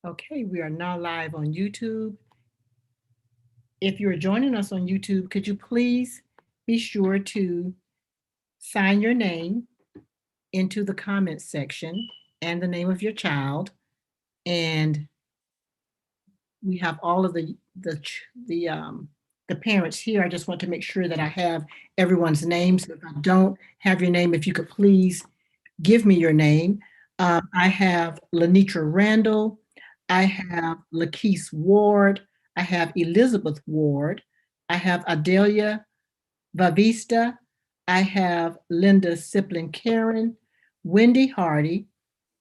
Okay, we are now live on YouTube. If you're joining us on YouTube, could you please be sure to sign your name into the comments section and the name of your child. And we have all of the parents here. I just want to make sure that I have everyone's names. If I don't have your name, if you could please give me your name. I have Lenitra Randall. I have Lakeith Ward. I have Elizabeth Ward. I have Adelia Vavista. I have Linda Siplin Karen, Wendy Hardy,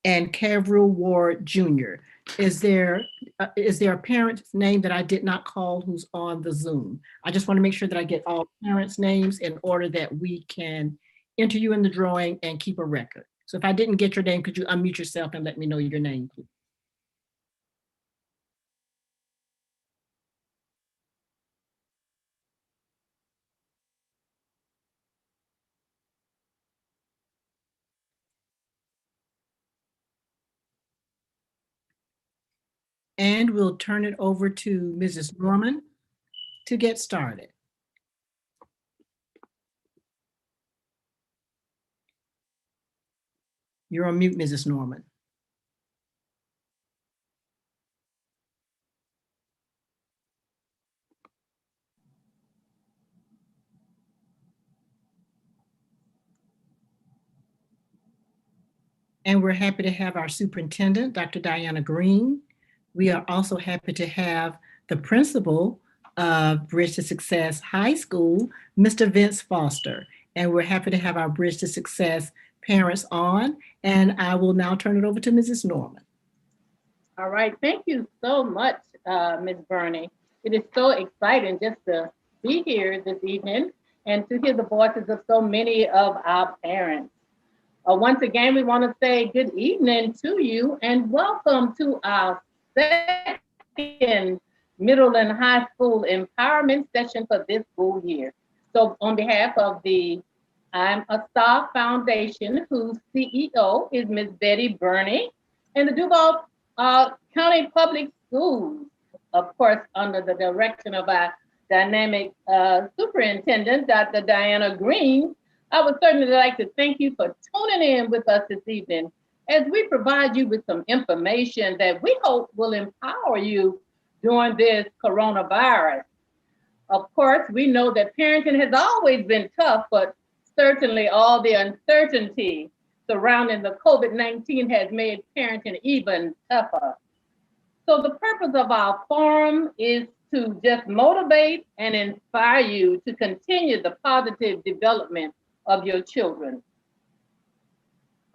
and Cavril Ward Jr. Is there a parent's name that I did not call who's on the Zoom? I just want to make sure that I get all parents' names in order that we can enter you in the drawing and keep a record. So if I didn't get your name, could you unmute yourself and let me know your name, please? And we'll turn it over to Mrs. Norman to get started. You're on mute, Mrs. Norman. And we're happy to have our superintendent, Dr. Diana Green. We are also happy to have the principal of Bridge to Success High School, Mr. Vince Foster. And we're happy to have our Bridge to Success parents on. And I will now turn it over to Mrs. Norman. All right. Thank you so much, Ms. Burney. It is so exciting just to be here this evening and to hear the voices of so many of our parents. Once again, we want to say good evening to you and welcome to our second middle and high school empowerment session for this school year. So, on behalf of the I'm a Star Foundation, whose CEO is Ms. Betty Burney, and the Duval County Public Schools, of course, under the direction of our dynamic superintendent, Dr. Diana Green. I would certainly like to thank you for tuning in with us this evening as we provide you with some information that we hope will empower you during this coronavirus. Of course, we know that parenting has always been tough, but certainly all the uncertainty surrounding the COVID-19 has made parenting even tougher. So the purpose of our forum is to just motivate and inspire you to continue the positive development of your children.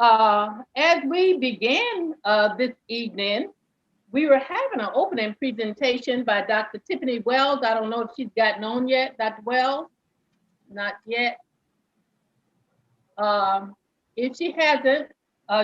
As we began this evening, we were having an opening presentation by Dr. Tiffany Wells. I don't know if she's gotten on yet, Dr. Wells, not yet. If she hasn't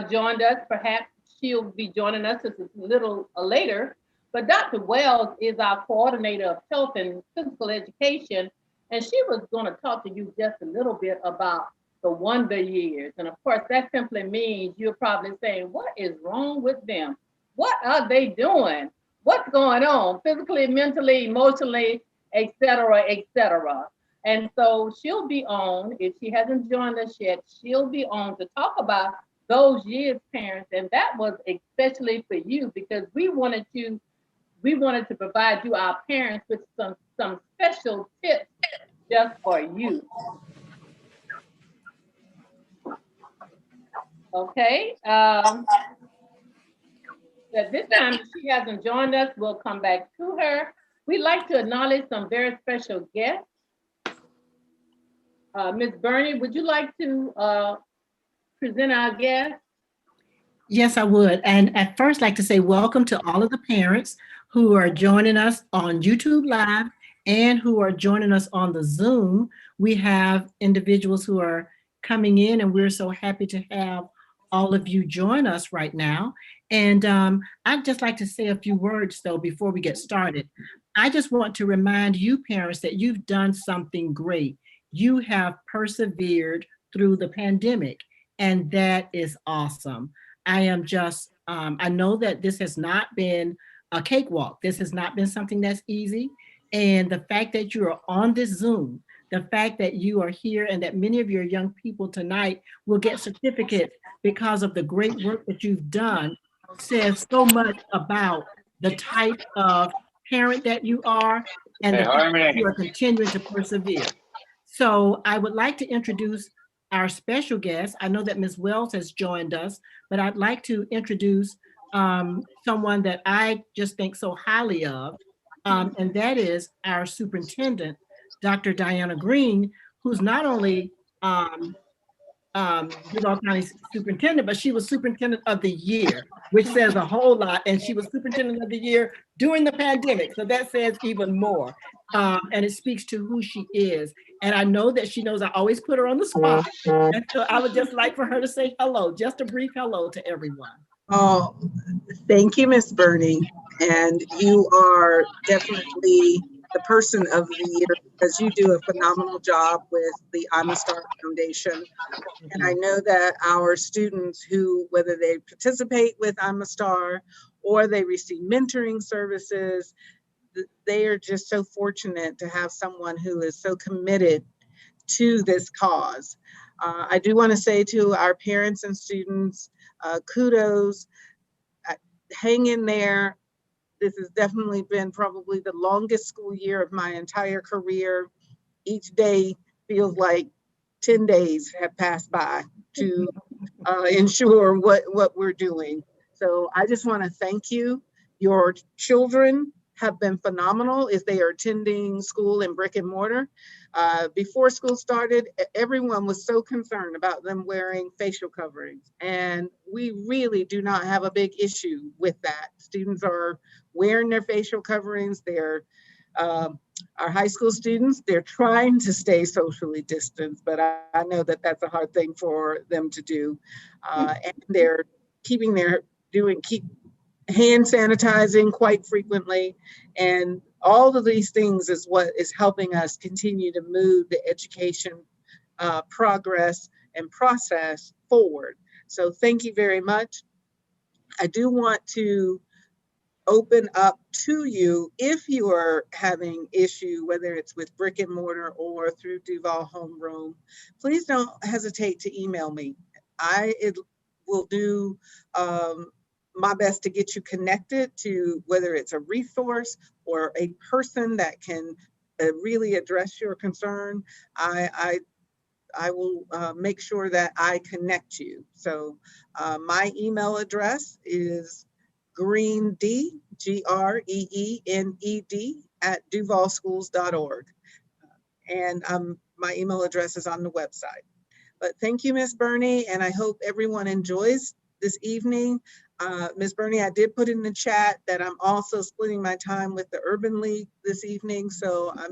joined us, perhaps she'll be joining us a little later. But Dr. Wells is our coordinator of health and physical education, and she was going to talk to you just a little bit about the wonder years. And of course, that simply means you're probably saying, what is wrong with them? What are they doing? What's going on physically, mentally, emotionally, et cetera, et cetera. And so she'll be on, if she hasn't joined us yet, she'll be on to talk about those years, parents. And that was especially for you because we wanted to provide you, our parents, with some special tips just for you. Okay. At this time, if she hasn't joined us, we'll come back to her. We'd like to acknowledge some very special guests. Ms. Burney, would you like to present our guest? Yes, I would. And at first, like to say welcome to all of the parents who are joining us on YouTube Live and who are joining us on the Zoom. We have individuals who are coming in, and we're so happy to have all of you join us right now. And I'd just like to say a few words, though, before we get started. I just want to remind you, parents, that you've done something great. You have persevered through the pandemic, and that is awesome. I am just I know that this has not been a cakewalk. This has not been something that's easy. And the fact that you are on this Zoom, the fact that you are here and that many of your young people tonight will get certificates because of the great work that you've done says so much about the type of parent that you are and Hey, the fact that Harmony. you are continuing to persevere. So I would like to introduce our special guest. I know that Ms. Wells has joined us, but I'd like to introduce someone that I just think so highly of, and that is our superintendent, Dr. Diana Green, who's not only Duval County superintendent, but she was superintendent of the year, which says a whole lot. And she was superintendent of the year during the pandemic. So that says even more. And it speaks to who she is. And I know that she knows I always put her on the spot. And so I would just like for her to say hello, just a brief hello to everyone. Oh, thank you, Miss Burney. And you are definitely the person of the year because you do a phenomenal job with the I'm a Star Foundation. And I know that our students who, whether they participate with I'm a Star or they receive mentoring services, they are just so fortunate to have someone who is so committed to this cause. I do want to say to our parents and students, kudos, hang in there. This has definitely been probably the longest school year of my entire career. Each day feels like 10 days have passed by to ensure what we're doing. So I just want to thank you. Your children have been phenomenal if they are attending school in brick and mortar. Before school started, everyone was so concerned about them wearing facial coverings. And we really do not have a big issue with that. Students are wearing their facial coverings. They're our high school students, they're trying to stay socially distanced, but I know that that's a hard thing for them to do. And they're keep hand sanitizing quite frequently. And all of these things is what is helping us continue to move the education progress and process forward. So thank you very much. I do want to open up to you if you are having issue, whether it's with brick and mortar or through Duval Homeroom. Please don't hesitate to email me. I will do my best to get you connected to whether it's a resource or a person that can really address your concern. I will make sure that I connect you. So my email address is greened, GREENED @duvalschools.org. And my email address is on the website. But thank you, Ms. Burney, and I hope everyone enjoys this evening. Ms. Burney, I did put in the chat that I'm also splitting my time with the Urban League this evening, so I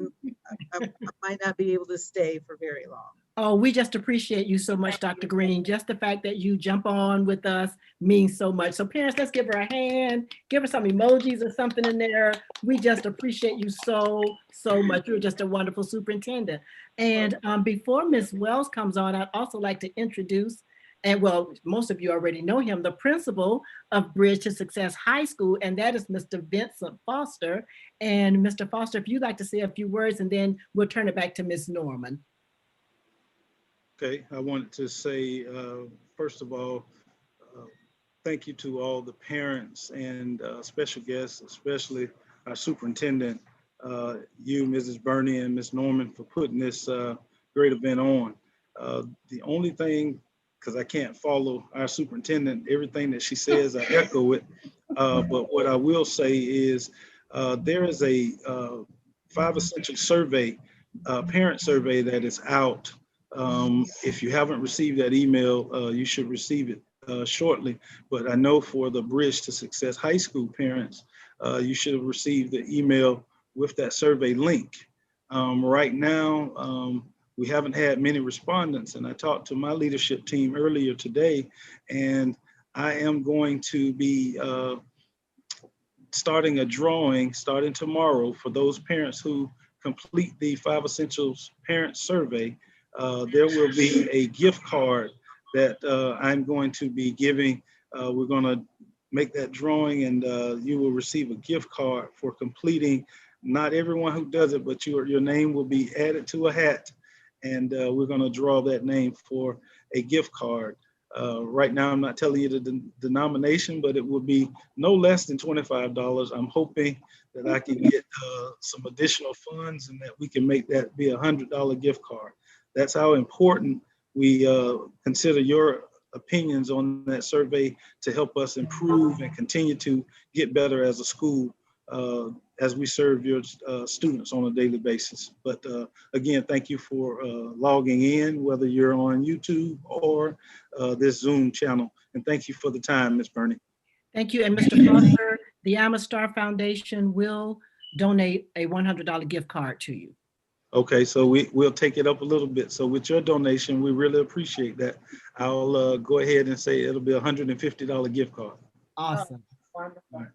might not be able to stay for very long. Oh, we just appreciate you so much, Dr. Green. Just the fact that you jump on with us means so much. So parents, let's give her a hand, give her some emojis or something in there. We just appreciate you so much. You're just a wonderful superintendent. And before Ms. Wells comes on, I'd also like to introduce, and well, most of you already know him, the principal of Bridge to Success High School, and that is Mr. Vincent Foster. And Mr. Foster, if you'd like to say a few words, and then we'll turn it back to Ms. Norman. Okay, I wanted to say, first of all, thank you to all the parents and special guests, especially our superintendent, you, Mrs. Burney, and Ms. Norman, for putting this great event on. The only thing, because I can't follow our superintendent, everything that she says, I echo it. But what I will say is there is a 5 Essential survey, parent survey that is out. If you haven't received that email, you should receive it shortly. But I know for the Bridge to Success High School parents, you should have received the email with that survey link. Right now, we haven't had many respondents, and I talked to my leadership team earlier today, and I am going to be starting a drawing starting tomorrow for those parents who complete the 5 Essentials parent survey. There will be a gift card that I'm going to be giving. We're going to make that drawing, and you will receive a gift card for completing. Not everyone who does it, but your name will be added to a hat, and we're going to draw that name for a gift card. Right now, I'm not telling you the denomination, but it will be no less than $25. I'm hoping that I can get some additional funds and that we can make that be $100 gift card. That's how important we consider your opinions on that survey to help us improve and continue to get better as a school as we serve your students on a daily basis. But again, thank you for logging in, whether you're on YouTube or this Zoom channel. And thank you for the time, Ms. Burney. Thank you. And Mr. Foster, the Amastar Foundation will donate a $100 gift card to you. Okay, so we'll take it up a little bit. So with your donation, we really appreciate that. I'll go ahead and say it'll be a $150 gift card. Awesome. Oh, wonderful. Right.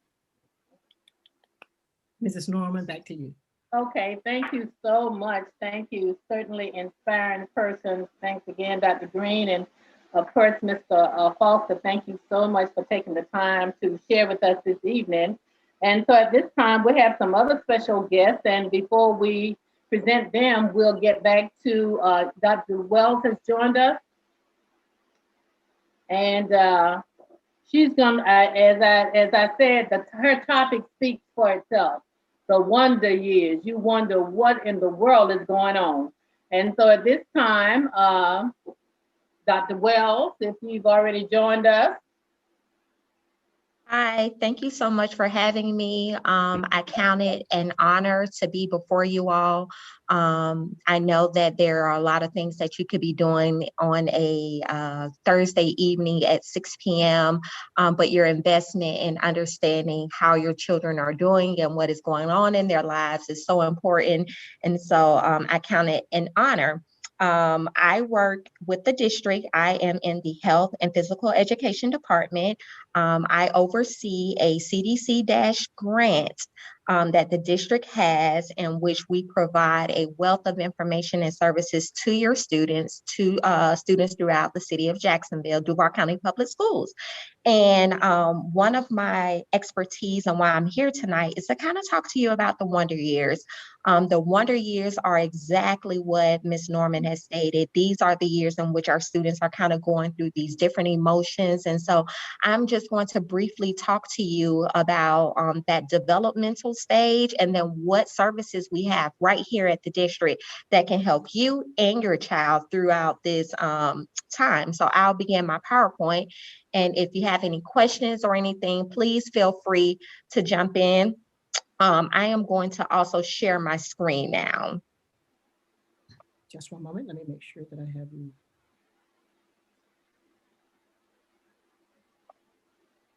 Mrs. Norman, back to you. Okay, thank you so much. Thank you. Certainly inspiring person. Thanks again, Dr. Green, and of course, Mr. Foster. Thank you so much for taking the time to share with us this evening. And so at this time, we have some other special guests, and before we present them, we'll get back to Dr. Wells has joined us. And she's gonna, as I said, her topic speaks for itself. The wonder years. You wonder what in the world is going on. And so at this time, Dr. Wells, if you've already joined us. Hi, thank you so much for having me. I count it an honor to be before you all. I know that there are a lot of things that you could be doing on a Thursday evening at 6 p.m., but your investment in understanding how your children are doing and what is going on in their lives is so important. And so I count it an honor. I work with the district. I am in the health and physical education department. I oversee a CDC grant that the district has, in which we provide a wealth of information and services to your students, to students throughout the city of Jacksonville, Duval County Public Schools. And one of my expertise and why I'm here tonight is to kind of talk to you about the Wonder Years. The Wonder Years are exactly what Ms. Norman has stated. These are the years in which our students are kind of going through these different emotions. And so I'm just going to briefly talk to you about that developmental stage and then what services we have right here at the district that can help you and your child throughout this time. So I'll begin my PowerPoint. And if you have any questions or anything, please feel free to jump in. I am going to also share my screen now. Just one moment. Let me make sure that I have you.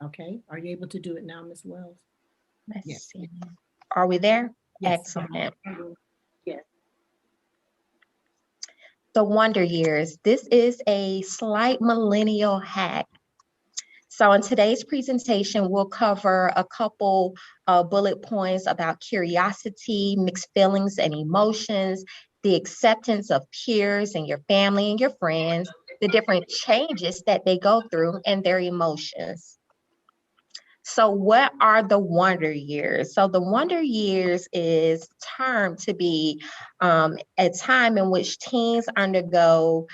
Okay. Are you able to do it now, Ms. Wells? Let's Yes. see. Are we there? Yes. Excellent. Yes. The Wonder Years. This is a slight millennial hack. So in today's presentation, we'll cover a couple bullet points about curiosity, mixed feelings and emotions, the acceptance of peers and your family and your friends, the different changes that they go through and their emotions. So what are the Wonder Years? So the Wonder Years is termed to be a time in which teens undergo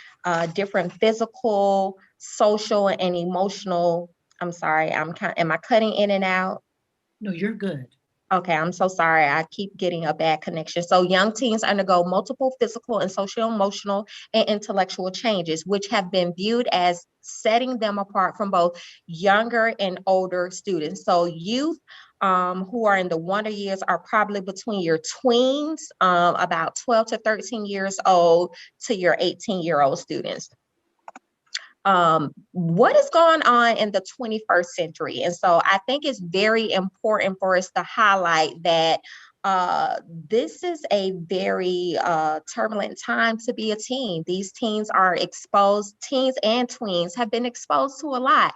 different physical, social, and emotional. I'm sorry, am I cutting in and out? No, you're good. Okay, I'm so sorry. I keep getting a bad connection. So young teens undergo multiple physical and social, emotional, and intellectual changes, which have been viewed as setting them apart from both younger and older students. So youth who are in the Wonder Years are probably between your tweens, about 12 to 13 years old, to your 18-year-old students. What is going on in the 21st century? And so I think it's very important for us to highlight that this is a very turbulent time to be a teen. These teens are exposed, teens and tweens have been exposed to a lot.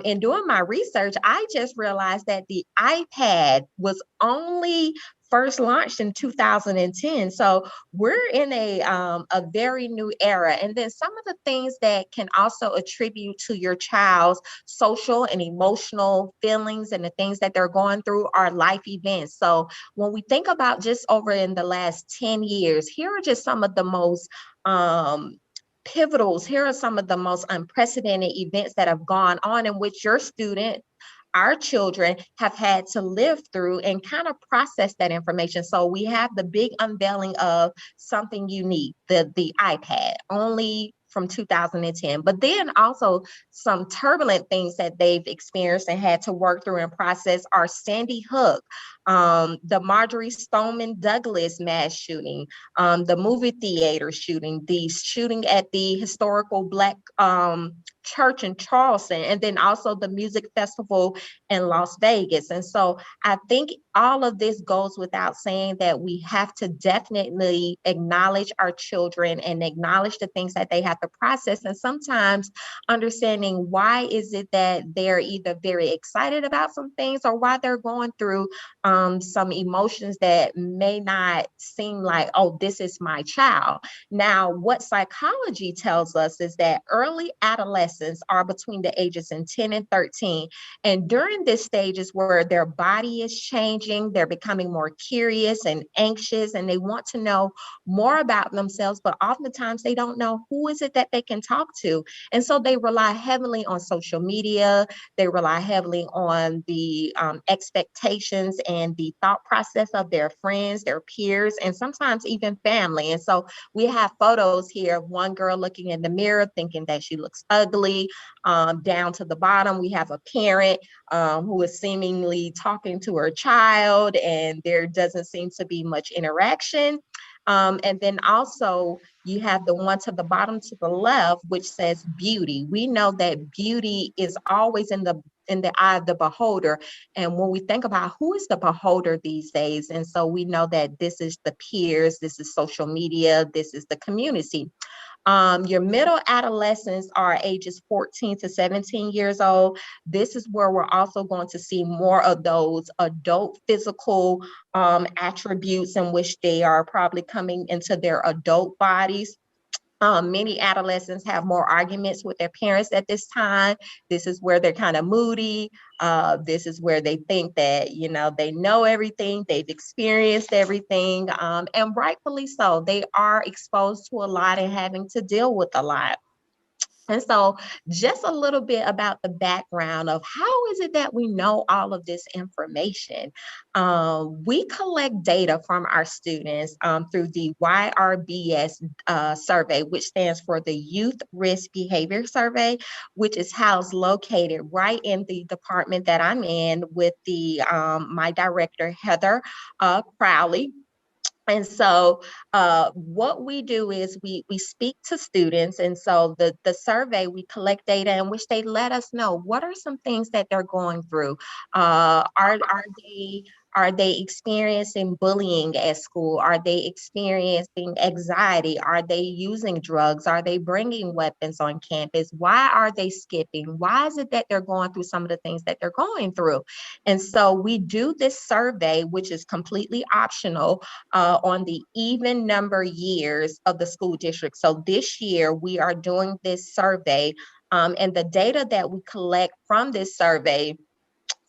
In doing my research, I just realized that the iPad was only first launched in 2010. So we're in a very new era. And then some of the things that can also attribute to your child's social and emotional feelings and the things that they're going through are life events. So when we think about just over in the last 10 years, here are just some of the most pivotals. Here are some of the most unprecedented events that have gone on in which your student, our children, have had to live through and kind of process that information. So we have the big unveiling of something unique, the iPad, only from 2010, but then also some turbulent things that they've experienced and had to work through and process are Sandy Hook, the Marjorie Stoneman Douglas mass shooting, the movie theater shooting, the shooting at the historical Black church in Charleston, and then also the music festival in Las Vegas. And so I think all of this goes without saying that we have to definitely acknowledge our children and acknowledge the things that they have to process. And sometimes understanding why is it that they're either very excited about some things or why they're going through some emotions that may not seem like, oh, this is my child. Now, what psychology tells us is that early adolescents are between the ages of 10 and 13. And during this stage is where their body is changing, they're becoming more curious and anxious, and they want to know more about themselves, but oftentimes they don't know who is it that they can talk to. And so they rely heavily on social media, they rely heavily on the expectations and the thought process of their friends, their peers, and sometimes even family. And so we have photos here of one girl looking in the mirror thinking that she looks ugly. Down to the bottom, we have a parent who is seemingly talking to her child, and there doesn't seem to be much interaction. And then also you have the one to the bottom to the left, which says beauty. We know that beauty is always in the eye of the beholder. And when we think about who is the beholder these days, and so we know that this is the peers, this is social media, this is the community. Your middle adolescents are ages 14 to 17 years old. This is where we're also going to see more of those adult physical attributes in which they are probably coming into their adult bodies. Many adolescents have more arguments with their parents at this time. This is where they're kind of moody. This is where they think that, they know everything, they've experienced everything, and rightfully so. They are exposed to a lot and having to deal with a lot. And so just a little bit about the background of how is it that we know all of this information. We collect data from our students through the YRBS survey, which stands for the Youth Risk Behavior Survey, which is housed located right in the department that I'm in with my director, Heather Crowley. And so what we do is we speak to students. And so the survey, we collect data in which they let us know what are some things that they're going through. Are they experiencing bullying at school? Are they experiencing anxiety? Are they using drugs? Are they bringing weapons on campus? Why are they skipping? Why is it that they're going through some of the things that they're going through? And so we do this survey, which is completely optional, on the even number years of the school district. So this year we are doing this survey, and the data that we collect from this survey,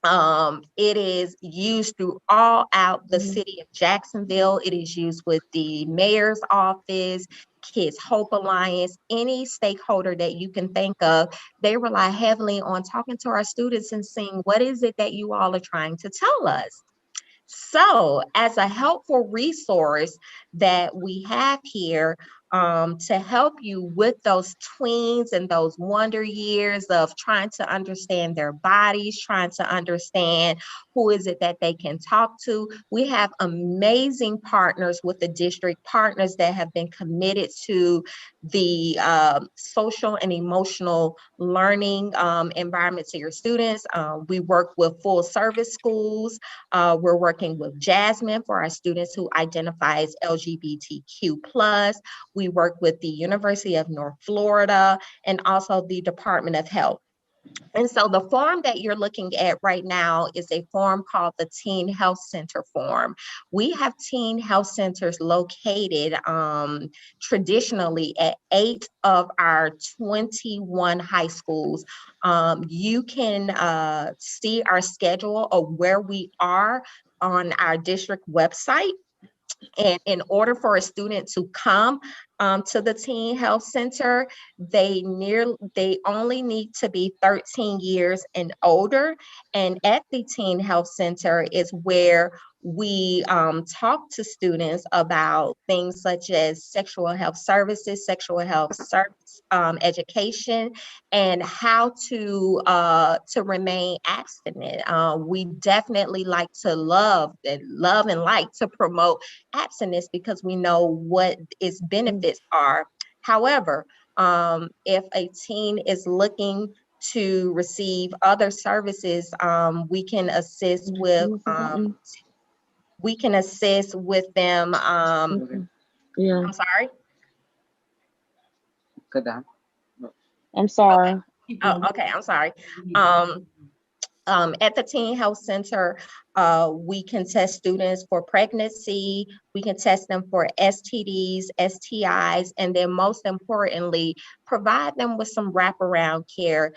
it is used throughout the city of Jacksonville. It is used with the mayor's office, Kids Hope Alliance, any stakeholder that you can think of. They rely heavily on talking to our students and seeing what is it that you all are trying to tell us. So as a helpful resource that we have here to help you with those tweens and those wonder years of trying to understand their bodies, trying to understand who is it that they can talk to, we have amazing partners with the district, partners that have been committed to the social and emotional learning environment to your students. We work with full service schools. We're working with Jasmine for our students who identify as LGBTQ+. We work with the University of North Florida and also the Department of Health. And so the form that you're looking at right now is a form called the Teen Health Center form. We have teen health centers located traditionally at 8 of our 21 high schools. You can see our schedule of where we are on our district website. And in order for a student to come to the Teen Health Center, they only need to be 13 years and older. And at the Teen Health Center is where we talk to students about things such as sexual health services, sexual health service education, and how to remain abstinent. We definitely like to love and like to promote abstinence because we know what its benefits are. However, if a teen is looking to receive other services, we can assist them. Yeah, I'm sorry. I'm sorry. Oh, okay. I'm sorry. At the Teen Health Center, we can test students for pregnancy, we can test them for STDs, STIs, and then most importantly, provide them with some wraparound care,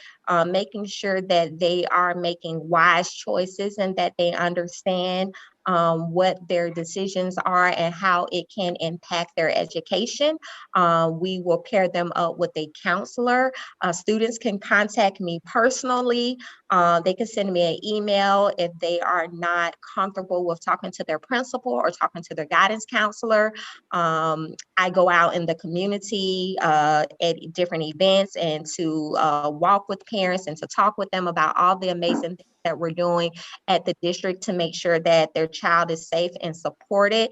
making sure that they are making wise choices and that they understand what their decisions are and how it can impact their education. We will pair them up with a counselor. Students can contact me personally. They can send me an email if they are not comfortable with talking to their principal or talking to their guidance counselor. I go out in the community at different events and to walk with parents and to talk with them about all the amazing things that we're doing at the district to make sure that their child is safe and supported.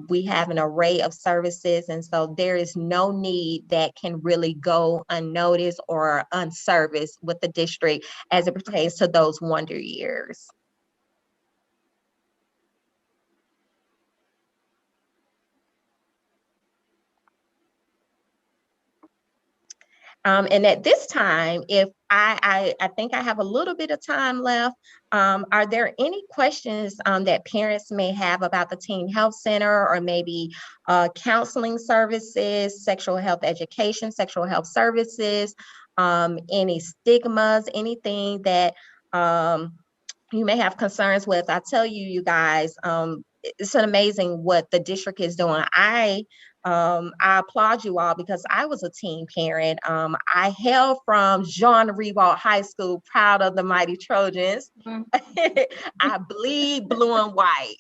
We have an array of services, and so there is no need that can really go unnoticed or unserviced with the district as it pertains to those wonder years. And at this time, if I think I have a little bit of time left, are there any questions that parents may have about the Teen Health Center or maybe counseling services, sexual health education, sexual health services, any stigmas, anything that you may have concerns with? I tell you, you guys, it's an amazing what the district is doing. I applaud you all because I was a teen parent. I hail from Jean Rivaud High School, proud of the mighty Trojans. I bleed blue and white.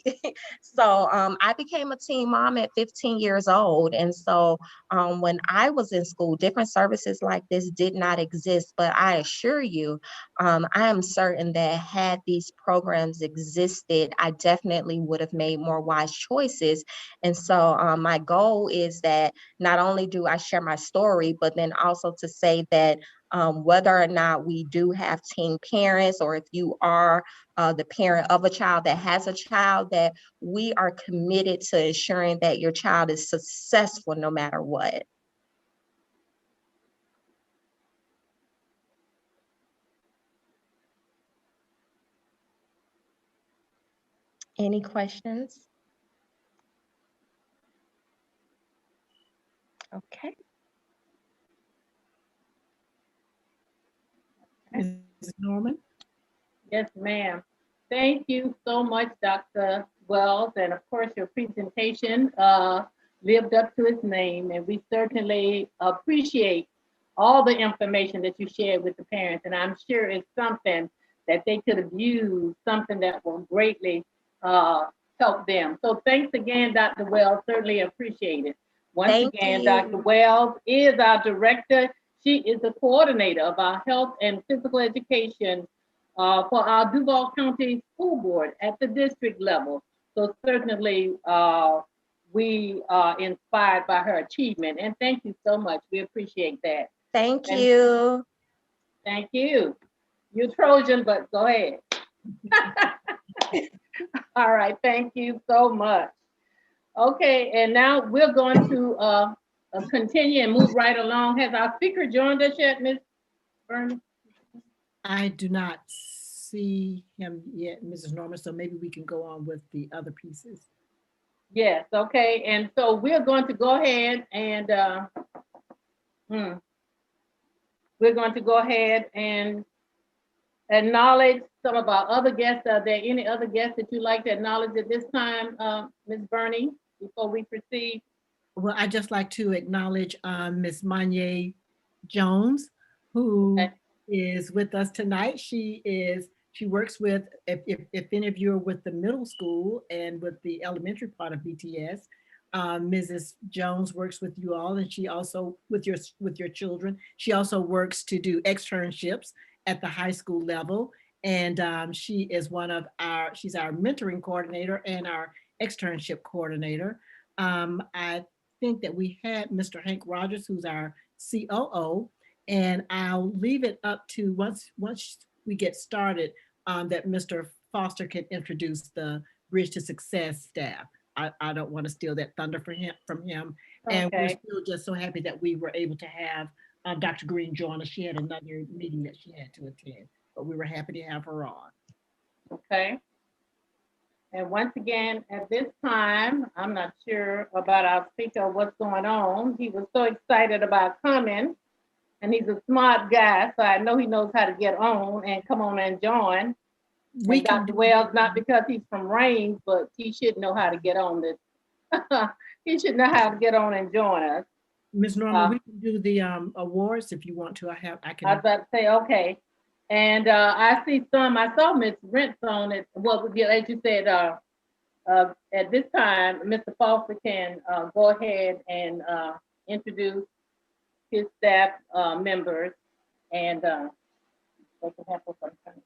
So I became a teen mom at 15 years old. And so when I was in school, different services like this did not exist. But I assure you, I am certain that had these programs existed, I definitely would have made more wise choices. And so my goal is that not only do I share my story, but then also to say that whether or not we do have teen parents, or if you are the parent of a child that has a child, that we are committed to ensuring that your child is successful no matter what. Any questions? Okay. Mrs. Norman? Yes, ma'am. Thank you so much, Dr. Wells. And of course, your presentation lived up to its name. And we certainly appreciate all the information that you shared with the parents. And I'm sure it's something that they could have used, something that will greatly help them. So thanks again, Dr. Wells. Certainly appreciate it. Once Thank again, you. Dr. Wells is our director. She is the coordinator of our health and physical education for our Duval County School Board at the district level. So certainly we are inspired by her achievement. And thank you so much. We appreciate that. Thank And you. thank you. You're Trojan, but go ahead. All right, thank you so much. Okay, and now we're going to continue and move right along. Has our speaker joined us yet, Ms. Burney? I do not see him yet, Mrs. Norman, so maybe we can go on with the other pieces. Yes, okay, and so we're going to go ahead and hmm, we're going to go ahead and acknowledge some of our other guests. Are there any other guests that you'd like to acknowledge at this time, Ms. Burney, before we proceed? Well, I'd just like to acknowledge Ms. Manye Jones, who Okay. is with us tonight. She works with, if any of you are with the middle school and with the elementary part of BTS, Mrs. Jones works with you all, and she also with your children. She also works to do externships at the high school level, and she is she's our mentoring coordinator and our externship coordinator. I think that we had Mr. Hank Rogers, who's our COO, and I'll leave it up to once we get started that Mr. Foster can introduce the Bridge to Success staff. I don't want to steal that thunder from him. And we're Okay, still just so happy that we were able to have Dr. Green join us. She had another meeting that she had to attend, but we were happy to have her on. okay. And once again, at this time, I'm not sure about our speaker, what's going on. He was so excited about coming, and he's a smart guy, so I know he knows how to get on and come on and join. We And can Dr. Wells, not because he's from Rains, but he should know how to get on this. He should know how to get on and join us. Ms. Norman, Uh, we can do the awards if you want to. I I was can. about to say, okay. And I saw Miss Rentz on it. Well, as you said, at this time, Mr. Foster can go ahead and introduce his staff members, and they can help us sometimes.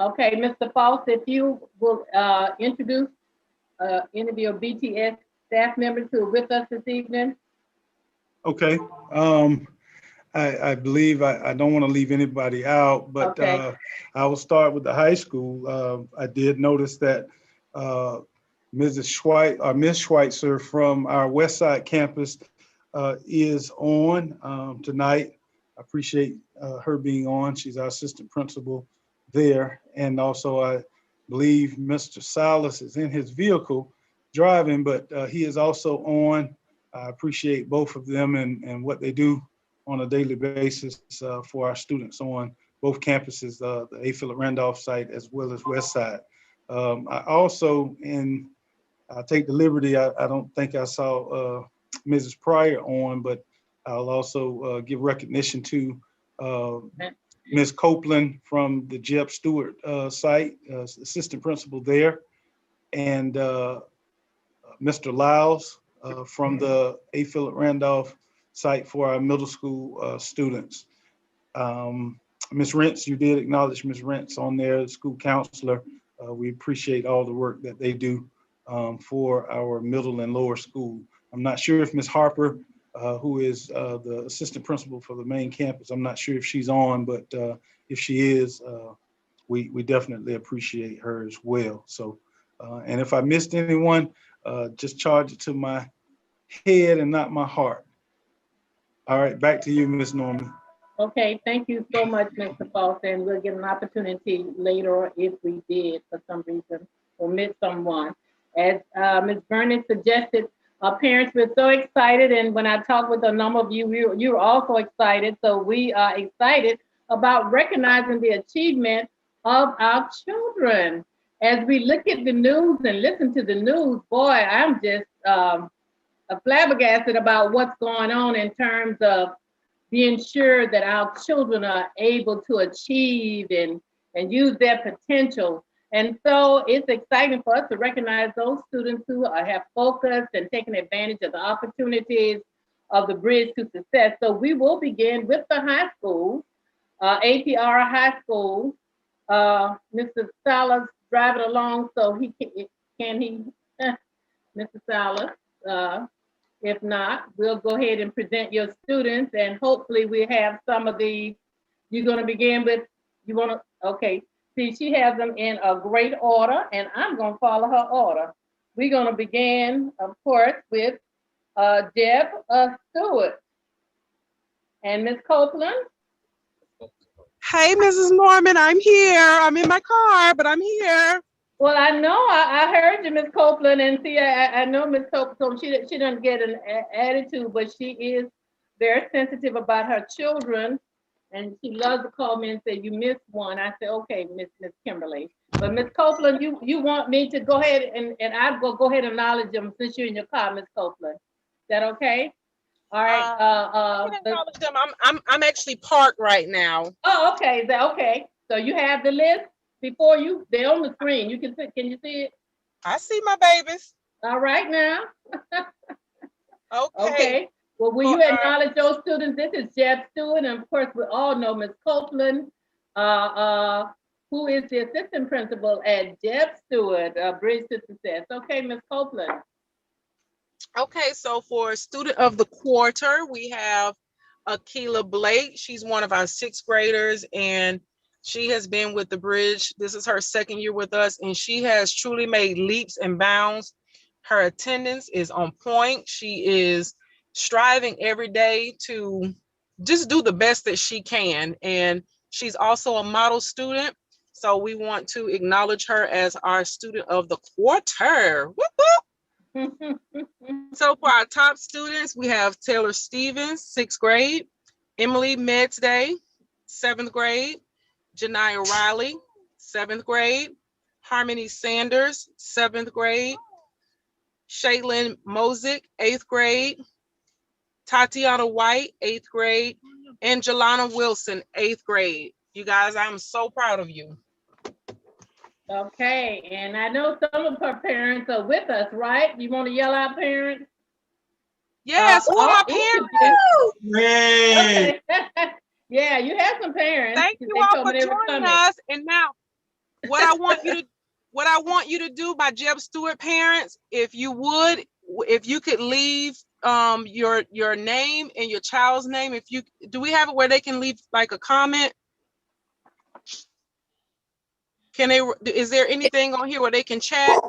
Okay, Mr. Foster, if you will introduce any of your BTS staff members who are with us this evening. Okay. I believe I don't want to leave anybody out, but Okay. I will start with the high school. I did notice that Mrs. Miss Schweitzer from our West Side campus is on tonight. I appreciate her being on. She's our assistant principal there. And also I believe Mr. Silas is in his vehicle driving, but he is also on. I appreciate both of them and what they do on a daily basis for our students on both campuses, the A. Philip Randolph site as well as West Side. I also, and I take the liberty, I don't think I saw Mrs. Pryor on, but I'll also give recognition to Ms. Copeland from the Jeb Stewart site, assistant principal there, and Mr. Lyles from the A. Philip Randolph site for our middle school students. Ms. Rentz, you did acknowledge Ms. Rentz on there, the school counselor. We appreciate all the work that they do for our middle and lower school. I'm not sure if Ms. Harper, who is the assistant principal for the main campus, I'm not sure if she's on, but if she is, we definitely appreciate her as well. So, and if I missed anyone, just charge it to my head and not my heart. All right, back to you, Ms. Norman. Okay, thank you so much, Mr. Foster, and we'll get an opportunity later if we did for some reason omit someone. As Ms. Burney suggested, our parents were so excited, and when I talked with a number of you, you were also excited. So we are excited about recognizing the achievement of our children. As we look at the news and listen to the news, boy, I'm just flabbergasted about what's going on in terms of being sure that our children are able to achieve and use their potential. And so it's exciting for us to recognize those students who have focused and taken advantage of the opportunities of the Bridge to Success. So we will begin with the high school, APR High School. Mr. Salas driving along, so can he, Mr. Salas? If not, we'll go ahead and present your students, and hopefully we have some of the, you're gonna begin with, okay. See, she has them in a great order, and I'm gonna follow her order. We're gonna begin, of course, with Deb Stewart. And Miss Copeland? Hey, Mrs. Norman, I'm here. I'm in my car, but I'm here. Well, I know I heard you, Miss Copeland, and see, I know Miss Copeland. She doesn't get an attitude, but she is very sensitive about her children, and she loves to call me and say, "You missed one." I say, "Okay, Miss Kimberly." But Miss Copeland, you want me to go ahead and I will go ahead and acknowledge them since you're in your car, Miss Copeland. Is that okay? All right. I can acknowledge them. I'm actually parked right now. Oh, okay. Is that okay? So you have the list before you. They're on the screen. You can see. Can you see it? I see my babies. All right now. Okay. Okay. Well, will you acknowledge those students? This is Jeb Stewart, and of course, we all know Miss Copeland, who is the assistant principal at Jeb Stewart, Bridge to Success. Okay, Miss Copeland. Okay, so for student of the quarter, we have Akila Blake. She's one of our sixth graders, and she has been with the Bridge. This is her second year with us, and she has truly made leaps and bounds. Her attendance is on point. She is striving every day to just do the best that she can. And she's also a model student. So we want to acknowledge her as our student of the quarter. Whoop, whoop. So for our top students, we have Taylor Stevens, sixth grade, Emily Medsday, seventh grade, Janiyah Riley, seventh grade, Harmony Sanders, seventh grade, Shaylin Mosick, eighth grade, Tatiana White, eighth grade, and Jelana Wilson, eighth grade. You guys, I'm so proud of you. Okay, and I know some of her parents are with us, right? You want to yell out parents? Yes, who are my parents? Okay. Yeah, you have some parents. Thank you all for joining us. And now, what I want you to do, by Jeb Stewart parents, if you could leave your name and your child's name. Do we have it where they can leave like a comment? Is there anything on here where they can chat?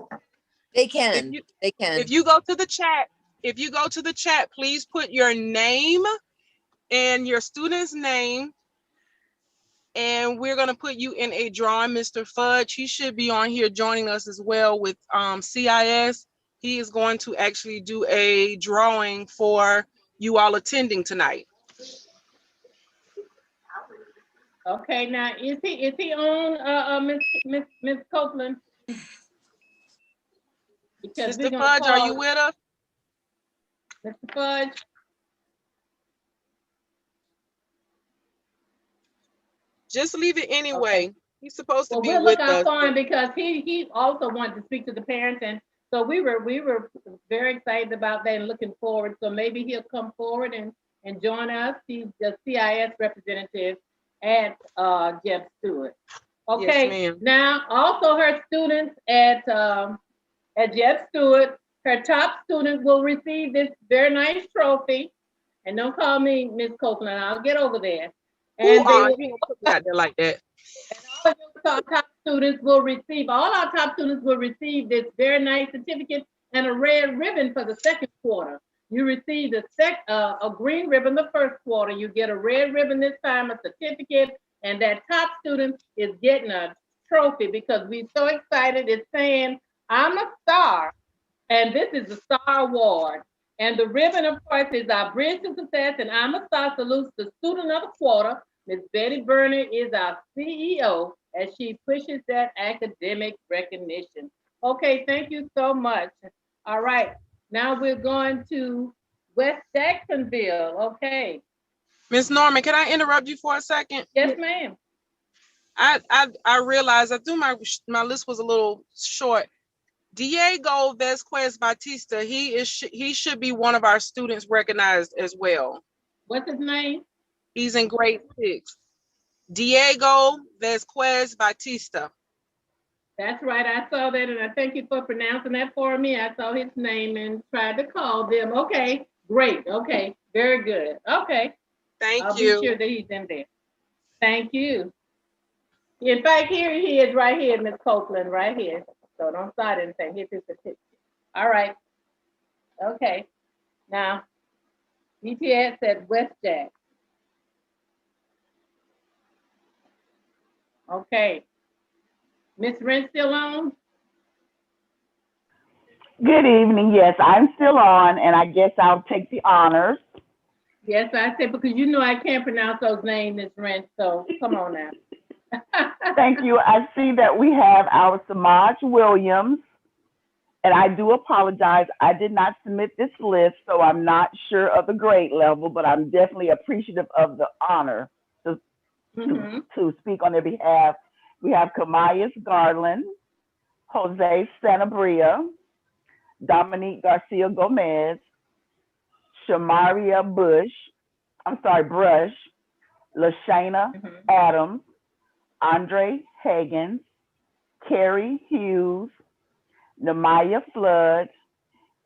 They can. If you go to the chat, please put your name and your student's name, and we're going to put you in a drawing. Mr. Fudge, he should be on here joining us as well with CIS. He is going to actually do a drawing for you all attending tonight. Okay, now is he on Miss Copeland? Because Mr. Fudge, are you with us? Mr. Fudge? Just leave it anyway. Okay. He's supposed to be we'll with look out us. for him because he also wanted to speak to the parents, and so we were very excited about that and looking forward. So maybe he'll come forward and join us. He's the CIS representative at Jeb Stewart. Okay. Yes, now also her students at Jeb Stewart, her top student will receive this very nice trophy. And don't call me Miss Copeland. I'll get over there. And you don't put me out there like that. And all of your top students will receive, all our top students will receive this very nice certificate and a red ribbon for the second quarter. You receive a green ribbon the first quarter. You get a red ribbon this time, a certificate, and that top student is getting a trophy because we're so excited. It's saying, I'm a star, and this is the Star Award. And the ribbon, of course, is our Bridge to Success, and I'm a star salutes the student of the quarter. Ms. Betty Burney is our CEO as she pushes that academic recognition. Okay, thank you so much. All right, now we're going to West Jacksonville. Okay. Ms. Norman, can I interrupt you for a second? Yes, ma'am. I realized I thought my list was a little short. Diego Vesquez Batista, he should be one of our students recognized as well. What's his name? He's in grade 6. Diego Vesquez Batista. That's right. I saw that, and I thank you for pronouncing that for me. I saw his name and tried to call them. Okay, great. Okay, very good. Okay. Thank you. I'll be sure that he's in there. Thank you. In fact, here he is right here, Ms. Copeland, right here. So don't start anything. Here's his certificate. All right. Okay. Now, BTS at West Jack. Okay. Miss Rent still on? Good evening. Yes, I'm still on, and I guess I'll take the honors. Yes, I said, because you know I can't pronounce those names, Miss Rent, so come on now. Thank you. I see that we have our Samaj Williams, and I do apologize. I did not submit this list, so I'm not sure of the grade level, but I'm definitely appreciative of the honor to, Mhm. to speak on their behalf. We have Kamayas Garland, Jose Sanabria, Dominique Garcia Gomez, Shamaria Brush, LaShayna Mhm. Adams, Andre Higgins, Carrie Hughes, Namaya Flood,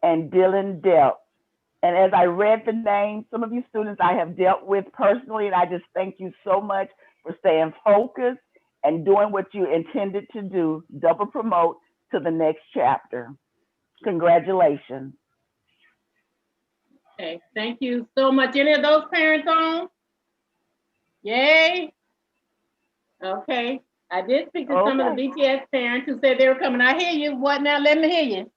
and Dylan Delp. And as I read the names, some of you students I have dealt with personally, and I just thank you so much for staying focused and doing what you intended to do, double promote to the next chapter. Congratulations. Okay, thank you so much. Any of those parents on? Yay. Okay, I did speak to some of the BTS parents who said they were coming. I hear you. What now? Let me hear you.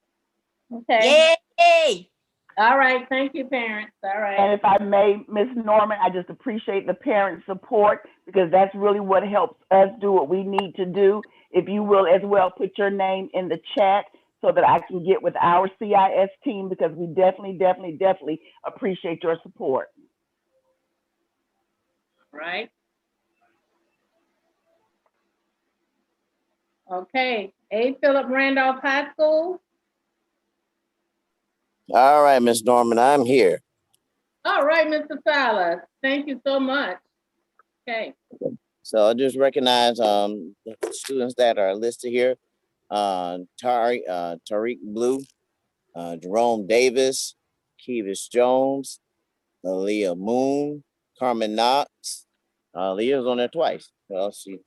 Okay. Yay! All right. Thank you, parents. All right. And if I may, Ms. Norman, I just appreciate the parent support because that's really what helps us do what we need to do. If you will as well put your name in the chat so that I can get with our CIS team because we definitely appreciate your support. Right. Okay. A. Philip Randolph High School. All right, Miss Norman, I'm here. All right, Mr. Salas. Thank you so much. Okay. So I just recognize the students that are listed here. Tariq Blue, Jerome Davis, Kevis Jones, Aaliyah Moon, Carmen Knox. Leah's on there twice. Well, she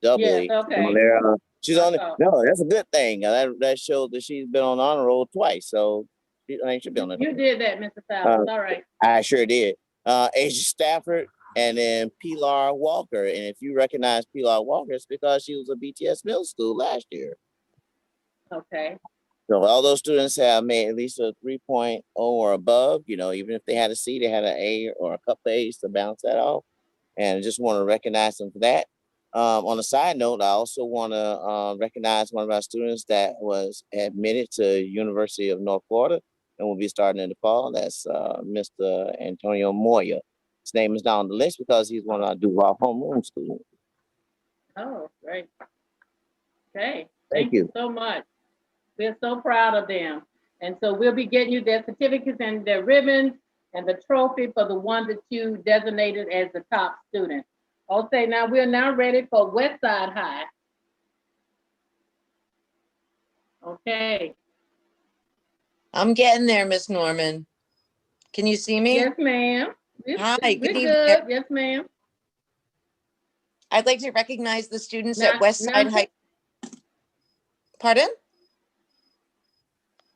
doubly Yes, okay. on there. She's on Uh-oh. no, that's a good thing. That shows that she's been on honor roll twice. So I think she'll be on there. You did that, Mr. Salas. All right. I sure did. Asia Stafford and then Pilar Walker. And if you recognize Pilar Walker, it's because she was a BTS middle school last year. Okay. So all those students have made at least a 3.0 or above. You know, even if they had a C, they had an A or a couple of A's to bounce that off. And I just want to recognize them for that. On a side note, I also want to recognize one of our students that was admitted to University of North Florida and will be starting in the fall. That's Mr. Antonio Moya. His name is not on the list because he's one of our Duval homeroom students. Oh, great. Okay. Thank you so much. We're so proud of them. And so we'll be getting you their certificates and their ribbons and the trophy for the one that you designated as the top student. Okay, now we're now ready for Westside High. Okay. I'm getting there, Miss Norman. Can you see me? Yes, ma'am. Hi, We're good evening. good. Yes, ma'am. I'd like to recognize the students Now- at Westside now- High. Pardon?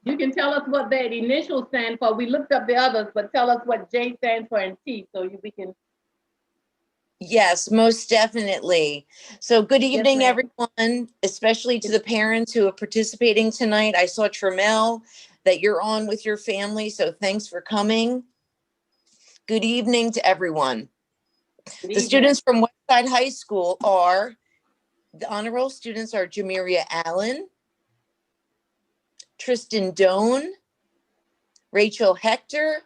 You can tell us what that initial stand for. We looked up the others, but tell us what J stands for and T so we can. Yes, most definitely. So good evening, ma'am. everyone, especially to the parents who are participating tonight. I saw Tramel that you're on with your family, so thanks for coming. Good evening to everyone. The students from Westside High School are, the honor roll students are Jamiria Allen, Tristan Doan, Rachel Hector,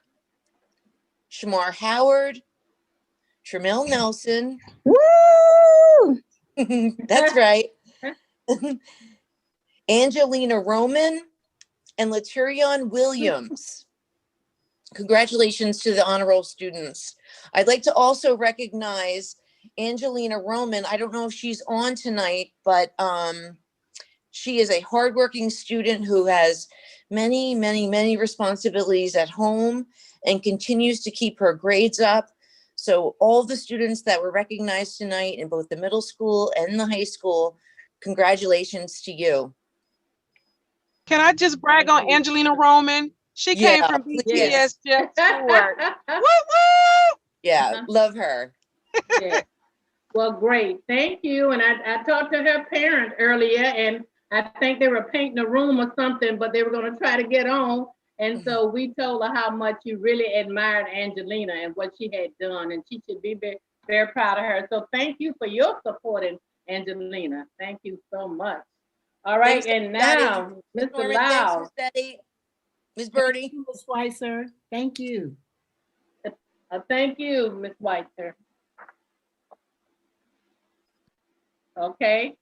Shamar Howard, Tramel Nelson. Woo! That's right. Angelina Roman and Laturion Williams. Congratulations to the honor roll students. I'd like to also recognize Angelina Roman. I don't know if she's on tonight, but she is a hardworking student who has many responsibilities at home and continues to keep her grades up. So all the students that were recognized tonight in both the middle school and the high school, congratulations to you. Can I just brag on Angelina Roman? She came from please. BTS Jet Stewart. Woo woo! Yeah, love her. Yes. Well, great. Thank you. And I talked to her parent earlier, and I think they were painting a room or something, but they were going to try to get on. And so we told her how much you really admired Angelina and what she had done, and she should be very, very proud of her. So thank you for your support in Angelina. Thank you so much. All right, Thanks, and everybody. now, Ms. Mr. Norman, thanks, Lau. Ms. Betty. Ms. Thank Birdie. you, Ms. Schweitzer. Thank you. Thank you, Ms. Whiter. Okay.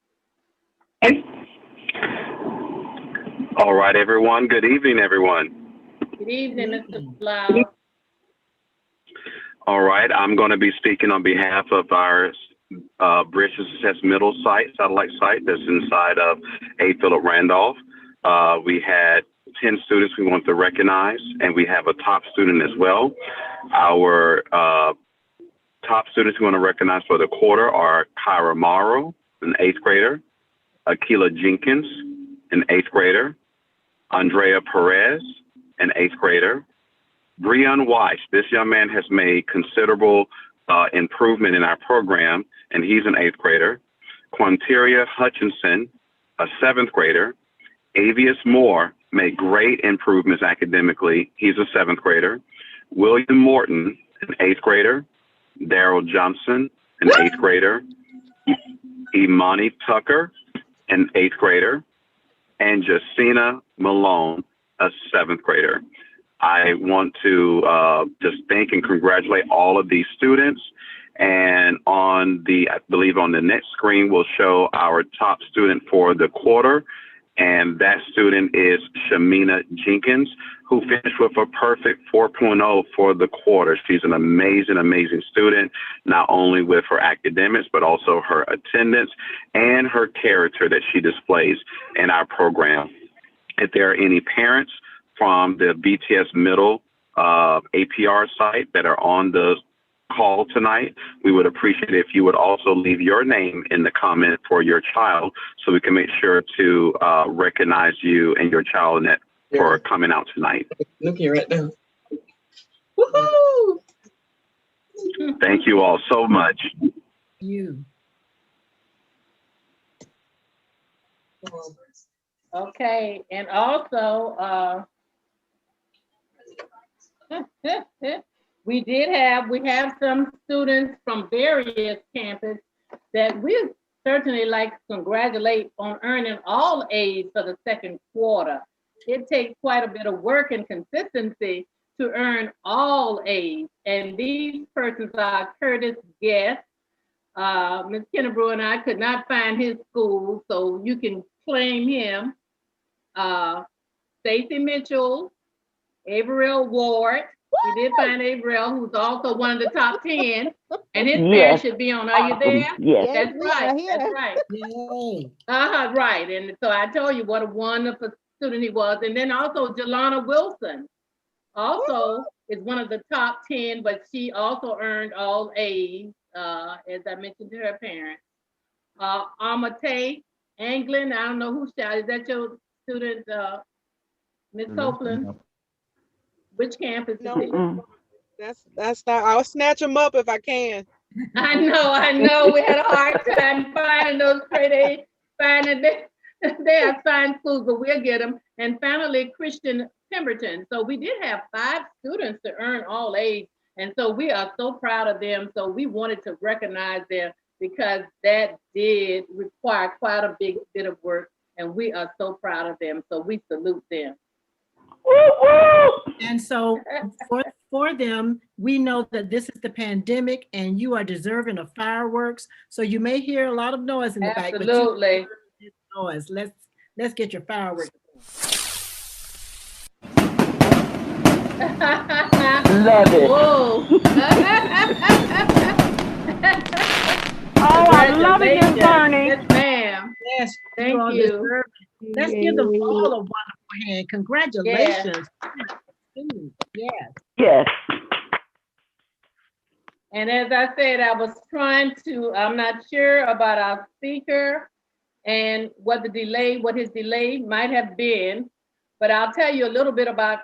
All right, everyone. Good evening, everyone. Good evening, Good Mr. evening. Lau. All right, I'm going to be speaking on behalf of our Bridge to Success Middle site, satellite site that's inside of A. Philip Randolph. We had 10 students we want to recognize, and we have a top student as well. Our top students we want to recognize for the quarter are Kyra Morrow, an 8th grader, Akila Jenkins, an 8th grader, Andrea Perez, an 8th grader, Breon Weiss. This young man has made considerable improvement in our program, and he's an 8th grader. Quanteria Hutchinson, a 7th grader. Avius Moore made great improvements academically. He's a 7th grader. William Morton, an 8th grader. Daryl Johnson, an 8th grader. Imani Tucker, an 8th grader. And Jacina Malone, a 7th grader. I want to just thank and congratulate all of these students. And on the, I believe on the next screen, we'll show our top student for the quarter. And that student is Shamina Jenkins, who finished with a perfect 4.0 for the quarter. She's an amazing, amazing student, not only with her academics, but also her attendance and her character that she displays in our program. If there are any parents from the BTS Middle APR site that are on the call tonight, we would appreciate it if you would also leave your name in the comment for your child so we can make sure to recognize you and your child in it for coming out tonight. Look here right now. Woohoo! Thank you all so much. You. Okay, and also, we have some students from various campuses that we certainly like to congratulate on earning all A's for the second quarter. It takes quite a bit of work and consistency to earn all A's. And these persons are Curtis Guest. Ms. Kennebrew and I could not find his school, so you can claim him. Stacy Mitchell, Averill Ward. We did find Averill, who's also one of the top 10, and his parents should be on. Are you there? Yes. That's right. That's right. Yay. Right. And so I told you what a wonderful student he was. And then also Jelana Wilson, also is one of the top 10, but she also earned all A's, as I mentioned to her parents. Amate Anglin, I don't know who shouted. Is that your student, Ms. Copeland? Which campus is it? That's not. I'll snatch them up if I can. I know. We had a hard time finding those straight A's, finding them. They are fine schools, but we'll get them. And finally, Christian Pemberton. So we did have 5 students to earn all A's. And so we are so proud of them. So we wanted to recognize them because that did require quite a big bit of work. And we are so proud of them. So we salute them. And so for them, we know that this is the pandemic and you are deserving of fireworks. So you may hear a lot of noise in the back. Absolutely. Noise. Let's get your fireworks. Love it. Whoa. Oh, I love it, Miss Burney. Yes, ma'am. Yes, Thank you. Let's give them all a wonderful hand. Congratulations. Yes. Yes. And as I said, I was trying to, I'm not sure about our speaker and what his delay might have been, but I'll tell you a little bit about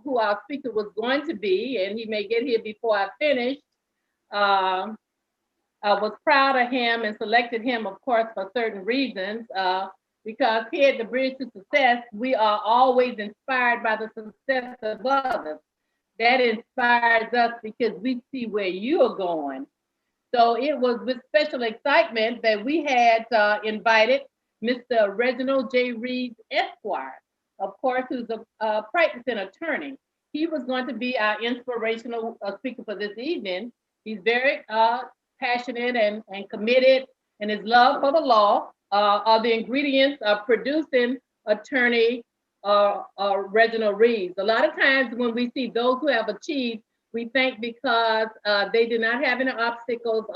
who our speaker was going to be, and he may get here before I finish. was proud of him and selected him, of course, for certain reasons. Because here at the Bridge to Success, we are always inspired by the success of others. That inspires us because we see where you are going. So it was with special excitement that we had invited Mr. Reginald J. Reeves, Esquire, of course, who's a practicing attorney. He was going to be our inspirational speaker for this evening. He's very passionate and committed, and his love for the law are the ingredients of producing attorney Reginald Reeves. A lot of times when we see those who have achieved, we think because they do not have any obstacles,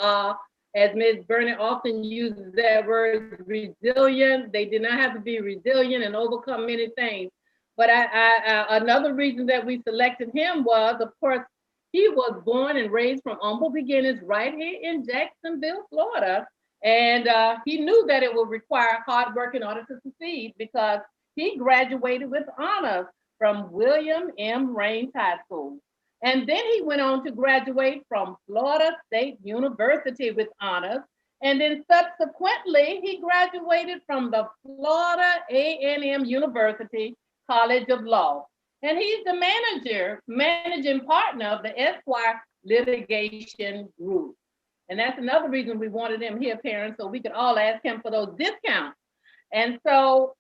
as Ms. Burney often uses that word, resilient. They did not have to be resilient and overcome many things. But another reason that we selected him was, of course, he was born and raised from humble beginnings right here in Jacksonville, Florida. And he knew that it would require hard work in order to succeed because he graduated with honors from William M. Raines High School. And then he went on to graduate from Florida State University with honors. And then subsequently, he graduated from the Florida A&M University College of Law. And he's the managing partner of the Esquire Litigation Group. And that's another reason we wanted him here, parents, so we could all ask him for those discounts. And so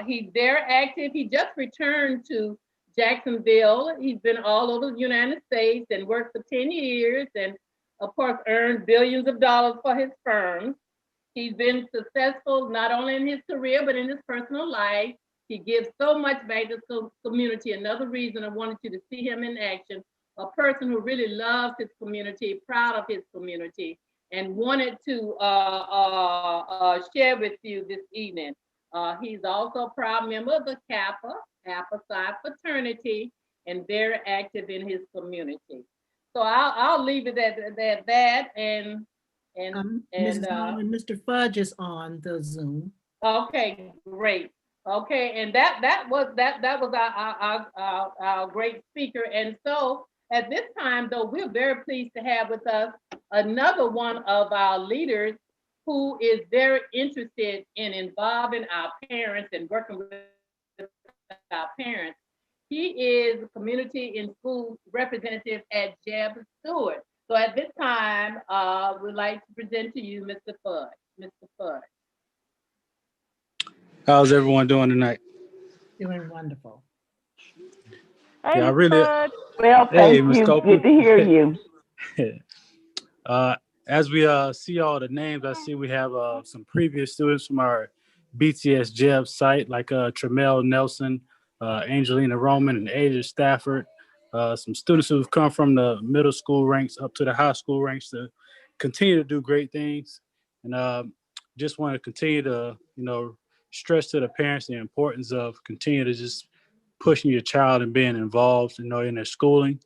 he's very active. He just returned to Jacksonville. He's been all over the United States and worked for 10 years and of course earned billions of dollars for his firm. He's been successful not only in his career, but in his personal life. He gives so much back to the community. Another reason I wanted you to see him in action, a person who really loves his community, proud of his community, and wanted to share with you this evening. He's also a proud member of the Kappa Psi fraternity and very active in his community. So I'll leave it at that. Mrs. Norman, Mr. Fudge is on the Zoom. Okay, great. Okay, and that was our great speaker. And so at this time, though, we're very pleased to have with us another one of our leaders who is very interested in involving our parents and working with our parents. He is a community and school representative at Jeb Stewart. So at this time, we'd like to present to you Mr. Fudge. Mr. Fudge. How's everyone doing tonight? Doing wonderful. Hey, Yeah, I really. Bud. Well, Hey, thank Ms. you. Copeland. Good to hear you. As we see all the names, I see we have some previous students from our BTS Jeb site, like Tremel Nelson, Angelina Roman, and Asia Stafford. Some students who've come from the middle school ranks up to the high school ranks to continue to do great things. And just want to continue to, stress to the parents the importance of continue to just pushing your child and being involved, in their schooling.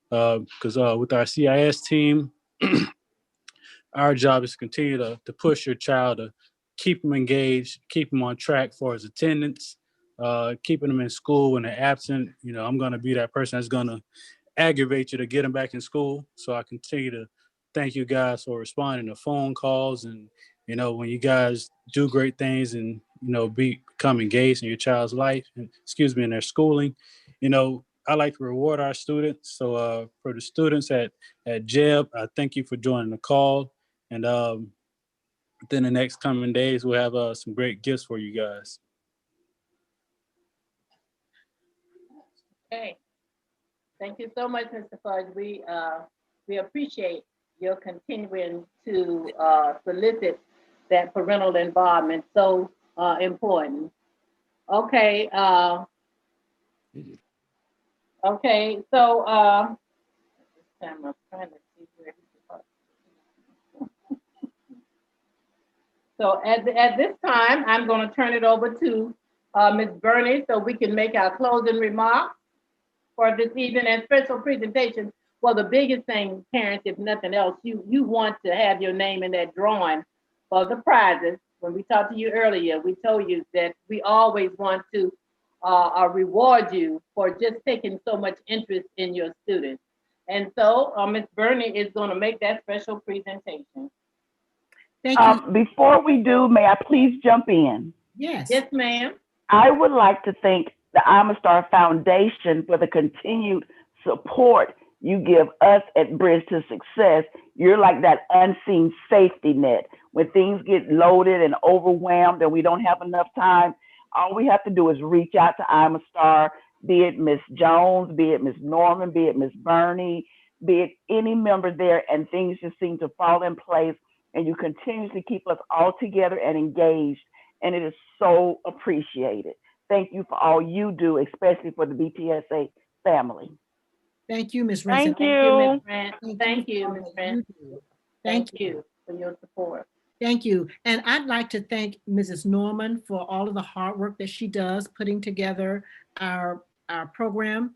Because with our CIS team, our job is to continue to push your child to keep them engaged, keep them on track for his attendance, keeping them in school when they're absent. I'm going to be that person that's going to aggravate you to get them back in school. So I continue to thank you guys for responding to phone calls and, when you guys do great things and, become engaged in your child's life, and, in their schooling, I like to reward our students. So for the students at Jeb, I thank you for joining the call. And within the next coming days, we'll have some great gifts for you guys. Okay. Thank you so much, Mr. Fudge. We appreciate your continuing to solicit that parental involvement. So important. Okay. Okay. So I'm trying to see where So at this time, I'm going to turn it over to Ms. Burney so we can make our closing remarks for this evening and special presentation. Well, the biggest thing, parents, if nothing else, you want to have your name in that drawing for the prizes. When we talked to you earlier, we told you that we always want to reward you for just taking so much interest in your students. And so Ms. Burney is going to make that special presentation. Thank you. Before we do, may I please jump in? Yes. Yes, ma'am. I would like to thank the Star Foundation for the continued support you give us at Bridge to Success. You're like that unseen safety net. When things get loaded and overwhelmed and we don't have enough time, all we have to do is reach out to Star, be it Miss Jones, be it Miss Norman, be it Miss Burney, be it any member there, and things just seem to fall in place, and you continuously keep us all together and engaged, and it is so appreciated. Thank you for all you do, especially for the BTSA family. Thank you, Ms. Renson. Thank you, Ms. Brent. Thank you, for Ms. all that Brent. you do. Thank you for your support. Thank you. And I'd like to thank Mrs. Norman for all of the hard work that she does putting together our program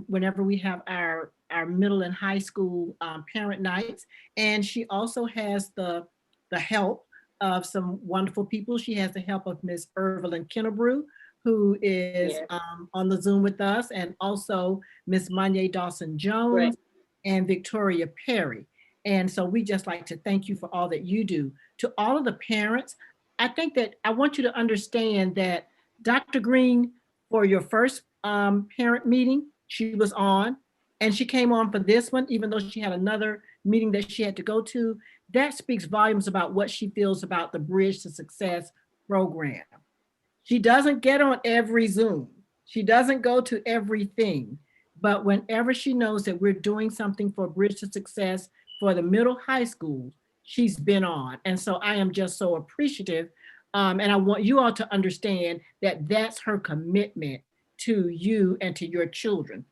whenever we have our middle and high school parent nights. And she also has the help of some wonderful people. She has the help of Ms. Evelyn Kennebrew, who is on the Zoom with us, and also Ms. Manye Dawson-Jones and Victoria Perry. And so we just like to thank you for all that you do. To all of the parents, I think that I want you to understand that Dr. Green, for your first parent meeting, she was on, and she came on for this one, even though she had another meeting that she had to go to. That speaks volumes about what she feels about the Bridge to Success program. She doesn't get on every Zoom. She doesn't go to everything, but whenever she knows that we're doing something for Bridge to Success for the middle high school, she's been on. And so I am just so appreciative. And I want you all to understand that that's her commitment to you and to your children.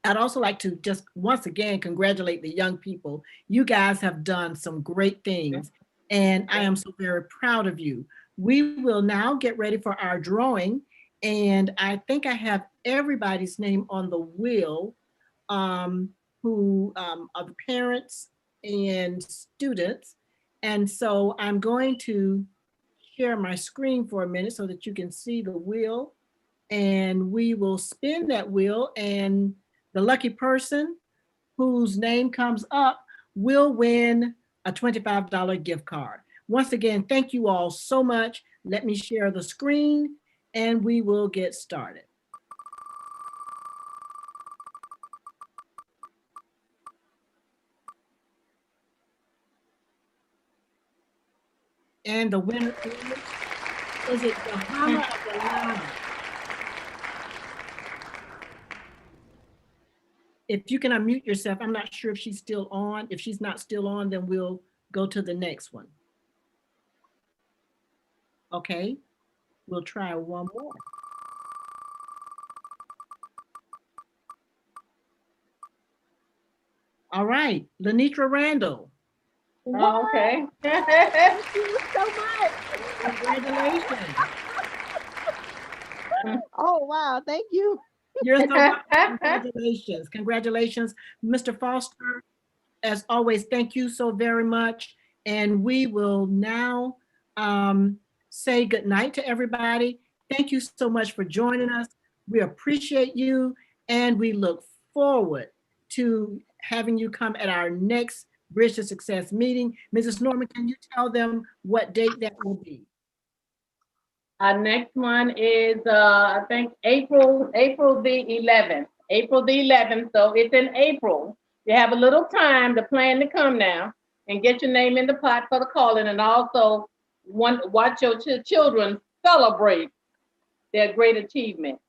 I'd also like to just once again congratulate the young people. You guys have done some great things, and I am so very proud of you. We will now get ready for our drawing, and I think I have everybody's name on the wheel who are the parents and students. And so I'm going to share my screen for a minute so that you can see the wheel, and we will spin that wheel, and the lucky person whose name comes up will win a $25 gift card. Once again, thank you all so much. Let me share the screen and we will get started. And the winner is it Johanna of Atlanta? If you can unmute yourself, I'm not sure if she's still on. If she's not still on, then we'll go to the next one. Okay, we'll try one more. All right, Lenitra Randall. Oh, okay. Thank you so much. Congratulations. Oh, wow. Thank you. You're so welcome. Congratulations. Congratulations, Mr. Foster. As always, thank you so very much. And we will now say goodnight to everybody. Thank you so much for joining us. We appreciate you, and we look forward to having you come at our next Bridge to Success meeting. Mrs. Norman, can you tell them what date that will be? Our next one is, I think, April the 11th. April the 11th, so it's in April. You have a little time to plan to come now and get your name in the pot for the calling, and also watch your children celebrate their great achievement.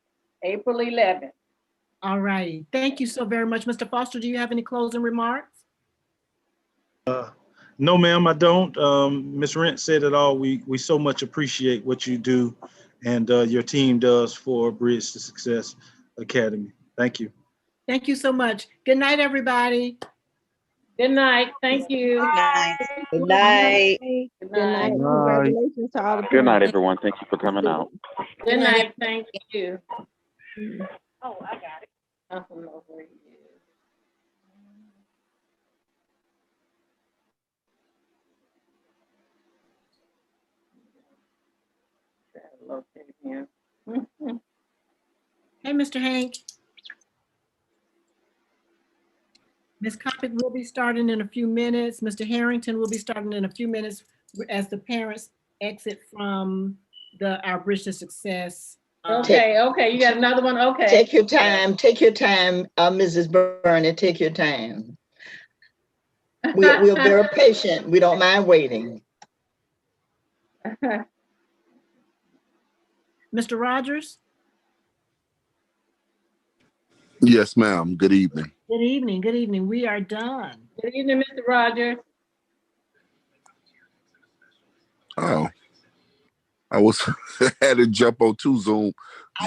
April 11th. All righty. Thank you so very much. Mr. Foster, do you have any closing remarks? No, ma'am, I don't. Ms. Rent said it all. We so much appreciate what you do and your team does for Bridge to Success Academy. Thank you. Thank you so much. Good night, everybody. Good night. Thank you. Good night. Good night. Good night. Congratulations to all the Good night, parents. everyone. Thank you for coming out. Good night. Thank you. Oh, I got it. I don't know where he is. Try to locate him. Hey, Mr. Hank. Ms. Copic will be starting in a few minutes. Mr. Harrington will be starting in a few minutes as the parents exit from our Bridge to Success. Okay, okay, you got another one? Okay. Take your time, Mrs. Burney, take your time. We're very patient. We don't mind waiting. Mr. Rogers? Yes, ma'am. Good evening. Good evening, good evening. We are done. Good evening, Mr. Rogers. Oh, I was had to jump on two Zoom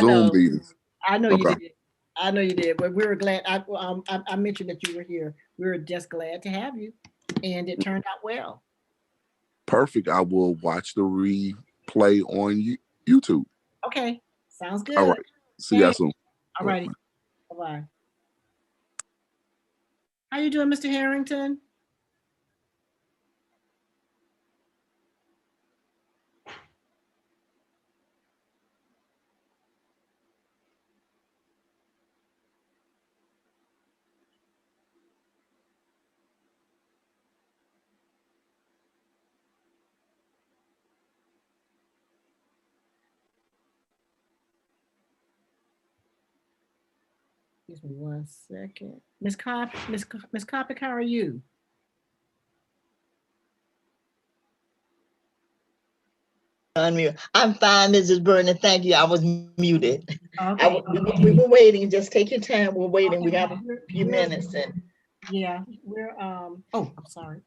meetings. I know Okay. you did. I know you did, but we were glad. I mentioned that you were here. We were just glad to have you, and it turned out well. Perfect. I will watch the replay on YouTube. Okay, sounds good. All right. See y'all soon. All righty. Bye-bye. How you doing, Mr. Harrington? Excuse me 1 second. Miss Copic, how are you? Unmute. I'm fine, Mrs. Burney. Thank you. I was muted. Okay. We were waiting. Just take your time. We're waiting. Okay. We got a few minutes. Yeah, we're, oh, I'm sorry.